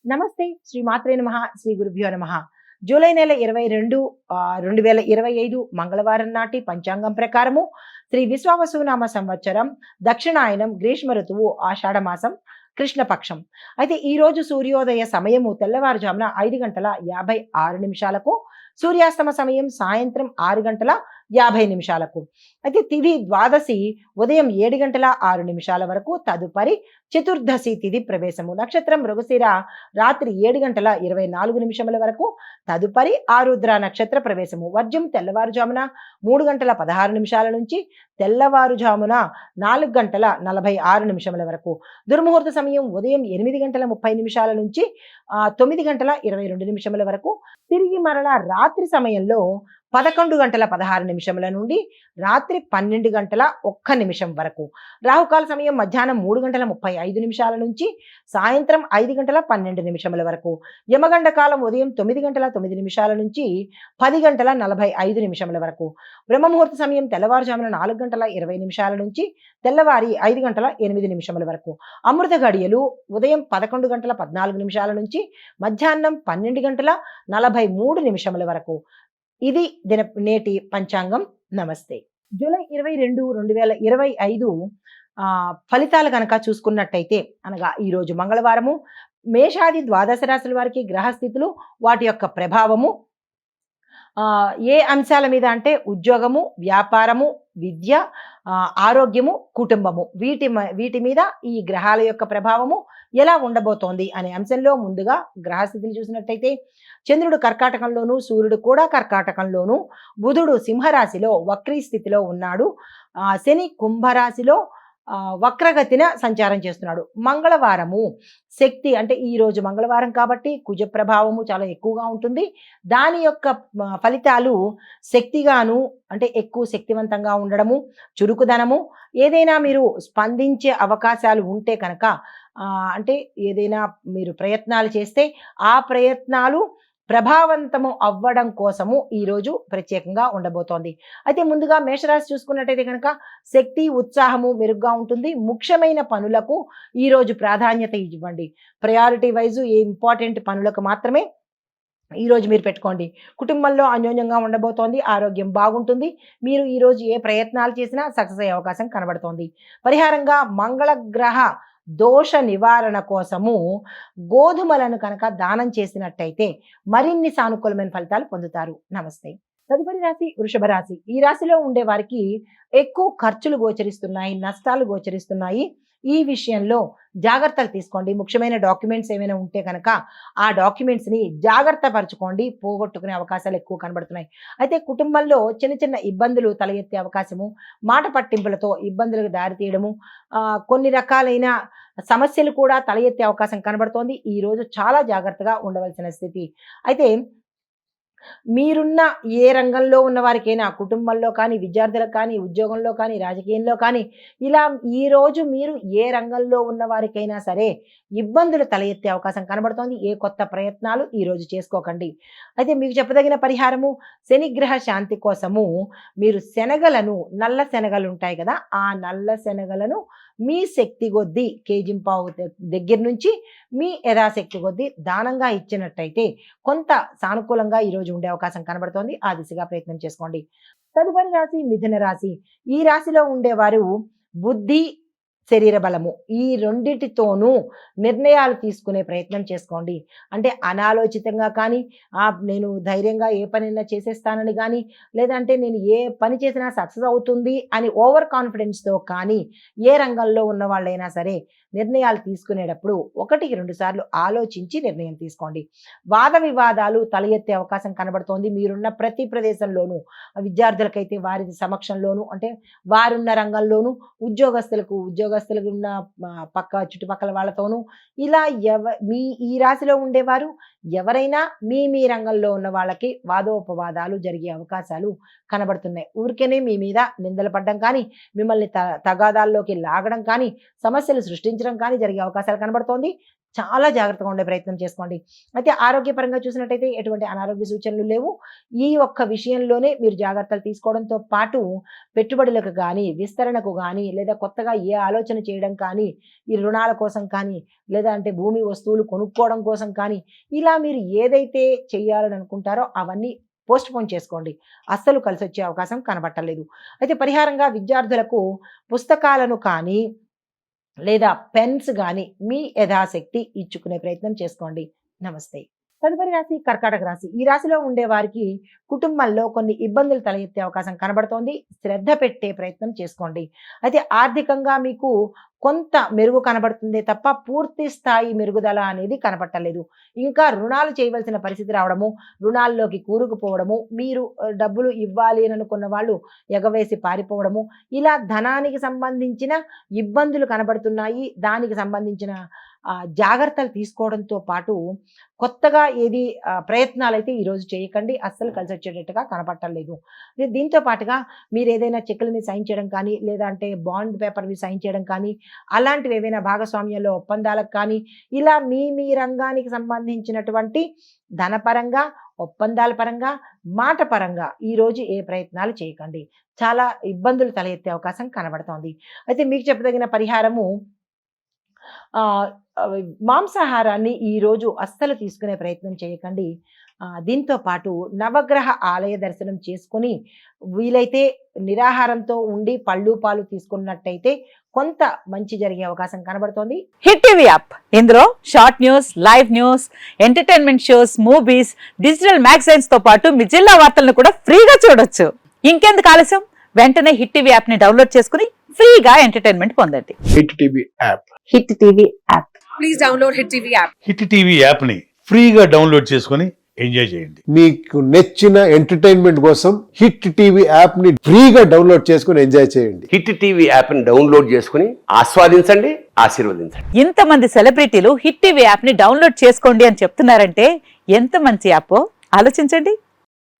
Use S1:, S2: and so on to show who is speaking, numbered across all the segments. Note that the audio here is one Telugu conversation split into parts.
S1: నమస్తే. శ్రీ మాత్రే నమః. శ్రీ గురుభ్యో నమః. జూలై నెల 22 2025 మంగళవారం నాటి పంచాంగం ప్రకారము శ్రీ విశ్వావసునామ సంవత్సరం దక్షిణాయనం గ్రీష్మ ఋతువు ఆషాఢ మాసం కృష్ణపక్షం. అయితే ఈ రోజు సూర్యోదయ సమయము తెల్లవారుజామున 5:56 సూర్యాస్తమ సమయం సాయంత్రం 6:50. అయితే తిథి ద్వాదశి ఉదయం 7:06 వరకు. తదుపరి చతుర్దశి తిథి ప్రవేశము. నక్షత్రం మృగశిర రాత్రి 7:24 వరకు. తదుపరి ఆరుద్ర నక్షత్ర ప్రవేశము. వర్జం తెల్లవారుజామున 3:16 నుంచి తెల్లవారుజామున 4:46 వరకు. దుర్ముహూర్త సమయం ఉదయం 8:30 నుంచి 9:22 వరకు. తిరిగి మరలా రాత్రి సమయంలో 11:16 నుండి రాత్రి 12:01 వరకు. రాహుకాల సమయం మధ్యాహ్నం 3:35 నుంచి సాయంత్రం 5:12 వరకు. యమగండ కాలం ఉదయం 9:09 నుంచి 10:45 వరకు. బ్రహ్మముహూర్త సమయం తెల్లవారుజామున 4:20 నుంచి తెల్లవారి 5:08 వరకు. అమృత గడియలు ఉదయం 11:14 నుంచి మధ్యాహ్నం 12:43 వరకు. ఇది నేటి పంచాంగం. నమస్తే. జూలై 22, 2025 ఫలితాలు కనుక చూసుకున్నట్టయితే అనగా ఈరోజు మంగళవారము మేషాది ద్వాదశ రాశుల వారికి గ్రహస్థితులు వాటి యొక్క ప్రభావము ఏ అంశాల మీద అంటే ఉద్యోగము, వ్యాపారము, విద్య, ఆరోగ్యము, కుటుంబము వీటి మీద ఈ గ్రహాల యొక్క ప్రభావము ఎలా ఉండబోతోంది అనే అంశంలో ముందుగా గ్రహస్థితిని చూసినట్టయితే చంద్రుడు కర్కాటకంలోను, సూర్యుడు కూడా కర్కాటకంలోను, బుధుడు సింహరాశిలో వక్రీ స్థితిలో ఉన్నాడు, శని కుంభరాశిలో వక్రగతిన సంచారం చేస్తున్నాడు. మంగళవారము శక్తి అంటే ఈ రోజు మంగళవారం కాబట్టి కుజ ప్రభావము చాలా ఎక్కువగా ఉంటుంది. దాని యొక్క ఫలితాలు శక్తిగాను అంటే ఎక్కువ శక్తివంతంగా ఉండడము, చురుకుదనము, ఏదైనా మీరు స్పందించే అవకాశాలు ఉంటే కనుక అంటే ఏదైనా మీరు ప్రయత్నాలు చేస్తే ఆ ప్రయత్నాలు ప్రభావవంతము అవ్వడం కోసము ఈరోజు ప్రత్యేకంగా ఉండబోతోంది. అయితే ముందుగా మేషరాశి చూసుకున్నట్టయితే కనుక శక్తి, ఉత్సాహము మెరుగ్గా ఉంటుంది. ముఖ్యమైన పనులకు ఈరోజు ప్రాధాన్యత ఇవ్వండి. ప్రయారిటీ వైజు ఏ ఇంపార్టెంట్ పనులకు మాత్రమే ఈరోజు మీరు పెట్టుకోండి. కుటుంబంలో అన్యోన్యంగా ఉండబోతోంది. ఆరోగ్యం బాగుంటుంది. మీరు ఈరోజు ఏ ప్రయత్నాలు చేసినా సక్సెస్ అయ్యే అవకాశం కనబడుతోంది. పరిహారంగా మంగళగ్రహ దోష నివారణ కోసము గోధుమలను కనుక దానం చేసినట్టయితే మరిన్ని సానుకూలమైన ఫలితాలు పొందుతారు. నమస్తే. తదుపరి రాశి వృషభ రాశి. ఈ రాశిలో ఉండే వారికి ఎక్కువ ఖర్చులు గోచరిస్తున్నాయి, నష్టాలు గోచరిస్తున్నాయి. ఈ విషయంలో జాగ్రత్తలు తీసుకోండి. ముఖ్యమైన డాక్యుమెంట్స్ ఏమైనా ఉంటే కనుక ఆ డాక్యుమెంట్స్ని జాగ్రత్త పరచుకోండి. పోగొట్టుకునే అవకాశాలు ఎక్కువ కనబడుతున్నాయి. అయితే కుటుంబంలో చిన్న చిన్న ఇబ్బందులు తల ఎత్తే అవకాశము, మాట పట్టింపులతో ఇబ్బందులకు దారితీయడము, కొన్ని రకాలైన సమస్యలు కూడా తల ఎత్తే అవకాశం కనబడుతోంది. ఈరోజు చాలా జాగ్రత్తగా ఉండవలసిన స్థితి. అయితే మీరున్న ఏ రంగంలో ఉన్న వారికైనా కుటుంబంలో కానీ, విద్యార్థులకు కానీ, ఉద్యోగంలో కానీ, రాజకీయంలో కానీ ఇలా ఈరోజు మీరు ఏ రంగంలో ఉన్న వారికైనా సరే ఇబ్బందులు తల ఎత్తే అవకాశం కనబడుతోంది. ఏ కొత్త ప్రయత్నాలు ఈరోజు చేసుకోకండి. అయితే మీకు చెప్పదగిన పరిహారము శనిగ్రహ శాంతి కోసము మీరు శనగలను, నల్ల శనగలు ఉంటాయి కదా, ఆ నల్ల శనగలను మీ శక్తి కొద్దీ కేజింపావు దగ్గర నుంచి మీ యథాశక్తి కొద్దీ దానంగా ఇచ్చినట్టయితే కొంత సానుకూలంగా ఈరోజు ఉండే అవకాశం కనబడుతోంది. ఆ దిశగా ప్రయత్నం చేసుకోండి. తదుపరి రాశి మిథున రాశి. ఈ రాశిలో ఉండేవారు బుద్ధి, శరీర బలము ఈ రెండిటితోనూ నిర్ణయాలు తీసుకునే ప్రయత్నం చేసుకోండి. అంటే అనాలోచితంగా కానీ నేను ధైర్యంగా ఏ పనైనా చేసేస్తానని కానీ, లేదంటే నేను ఏ పని చేసినా సక్సెస్ అవుతుంది అని ఓవర్ కాన్ఫిడెన్స్తో కానీ ఏ రంగంలో ఉన్న వాళ్ళైనా సరే నిర్ణయాలు తీసుకునేటప్పుడు 1-2 సార్లు ఆలోచించి నిర్ణయం తీసుకోండి. వాద వివాదాలు తల ఎత్తే అవకాశం కనబడుతోంది. మీరున్న ప్రతి ప్రదేశంలోనూ విద్యార్థులకైతే వారి సమక్షంలోనూ అంటే వారున్న రంగంలోనూ ఉద్యోగస్తులకు ఉన్న చుట్టుపక్కల వాళ్ళతోనూ ఇలా ఈ రాశిలో ఉండేవారు ఎవరైనా మీ రంగంలో ఉన్న వాళ్ళకి వాదోపవాదాలు జరిగే అవకాశాలు కనబడుతున్నాయి. ఊరికేనే మీ మీద నిందలు పడడం కానీ, మిమ్మల్ని తగాదాల్లోకి లాగడం కానీ, సమస్యలు సృష్టించడం కానీ జరిగే అవకాశాలు కనబడుతోంది. చాలా జాగ్రత్తగా ఉండే ప్రయత్నం చేసుకోండి. అయితే ఆరోగ్యపరంగా చూసినట్టయితే ఎటువంటి అనారోగ్య సూచనలు లేవు. ఈ ఒక్క విషయంలోనే మీరు జాగ్రత్తలు తీసుకోవడంతో పాటు పెట్టుబడులకు గానీ, విస్తరణకు గానీ, లేదా కొత్తగా ఏ ఆలోచన చేయడం కానీ, ఈ రుణాల కోసం కానీ, లేదా అంటే భూమి వస్తువులు కొనుక్కోవడం కోసం కానీ, ఇలా మీరు ఏదైతే చెయ్యాలని అనుకుంటారో అవన్నీ పోస్ట్‌పోన్ చేసుకోండి. అస్సలు కలిసొచ్చే అవకాశం కనబడట్లేదు. అయితే పరిహారంగా విద్యార్థులకు పుస్తకాలను కానీ, లేదా పెన్స్ గానీ మీ యథాశక్తి ఇచ్చుకునే ప్రయత్నం చేసుకోండి. నమస్తే. తదుపరి రాశి కర్కాటక రాశి. ఈ రాశిలో ఉండే వారికి కుటుంబంలో కొన్ని ఇబ్బందులు తలెత్తే అవకాశం కనబడుతోంది. శ్రద్ధ పెట్టే ప్రయత్నం చేసుకోండి. అయితే ఆర్థికంగా మీకు కొంత మెరుగు కనబడుతుందే తప్ప పూర్తి స్థాయి మెరుగుదల అనేది కనపట్టలేదు. ఇంకా రుణాలు చేయవలసిన పరిస్థితి రావడము, రుణాల్లోకి కూరుకుపోవడము, మీరు డబ్బులు ఇవ్వాలి అని అనుకున్న వాళ్ళు ఎగవేసి పారిపోవడము, ఇలా ధనానికి సంబంధించిన ఇబ్బందులు కనబడుతున్నాయి. దానికి సంబంధించిన జాగ్రత్తలు తీసుకోవడంతో పాటు కొత్తగా ఏది ప్రయత్నాలైతే ఈరోజు చేయకండి. అస్సలు కలిసొచ్చేటట్టుగా కనపడట్లేదు. దీంతో పాటుగా మీరు ఏదైనా చెక్కులని సైన్ చేయడం కానీ, లేదా అంటే బాండ్ పేపర్‌వి సైన్ చేయడం కానీ, అలాంటివి ఏవైనా భాగస్వామ్యంలో ఒప్పందాలకు కానీ, ఇలా మీ రంగానికి సంబంధించినటువంటి ధనపరంగా, ఒప్పందాల పరంగా, మాట పరంగా ఈరోజు ఏ ప్రయత్నాలు చేయకండి. చాలా ఇబ్బందులు తలెత్తే అవకాశం కనబడుతోంది. అయితే మీకు చెప్పదగిన పరిహారము మాంసాహారాన్ని ఈరోజు అస్సలు తీసుకునే ప్రయత్నం చేయకండి. దీంతో పాటు నవగ్రహ ఆలయ దర్శనం చేసుకొని వీలైతే నిరాహారంతో ఉండి పళ్ళు పాలు తీసుకున్నట్టయితే కొంత మంచి జరిగే అవకాశం కనబడుతోంది.
S2: హిట్ టీవీ యాప్, ఇందులో short news, live news, entertainment shows, movies, digital magazines తో పాటు మీ జిల్లా వార్తలను కూడా ఫ్రీగా చూడొచ్చు. ఇంకెందుకు ఆలస్యం, వెంటనే హిట్ టీవీ యాప్ ని డౌన్లోడ్ చేసుకుని ఫ్రీగా ఎంటర్టైన్మెంట్ పొందండి.
S3: Hit TV app.
S2: Hit TV app.
S4: Please download hit TV app.
S5: Hit TV app ని ఫ్రీగా డౌన్లోడ్ చేసుకొని ఎంజాయ్ చేయండి.
S3: మీకు నచ్చిన ఎంటర్టైన్మెంట్ కోసం హిట్ టీవీ యాప్ ని ఫ్రీగా డౌన్లోడ్ చేసుకొని ఎంజాయ్ చేయండి.
S6: హిట్ టీవీ యాప్ ని డౌన్లోడ్ చేసుకుని ఆస్వాదించండి, ఆశీర్వదించండి.
S2: ఇంతమంది సెలబ్రిటీలు హిట్ టీవీ యాప్ ని డౌన్లోడ్ చేసుకోండి అని చెప్తున్నారంటే ఎంత మంచి యాప్ ఆలోచించండి.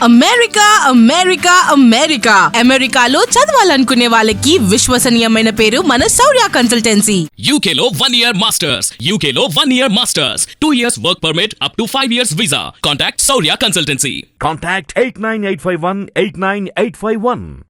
S4: అమెరికా అమెరికా అమెరికా అమెరికాలో చదవాలనుకునే వాళ్ళకి విశ్వసనీయమైన పేరు మన శౌర్య కన్సల్టెన్సీ.
S7: UK లో 1 year masters. UK లో 1 year masters. 2 years work permit up to 5 years visa. Contact Saurya Consultancy.
S8: Contact 89851 89851.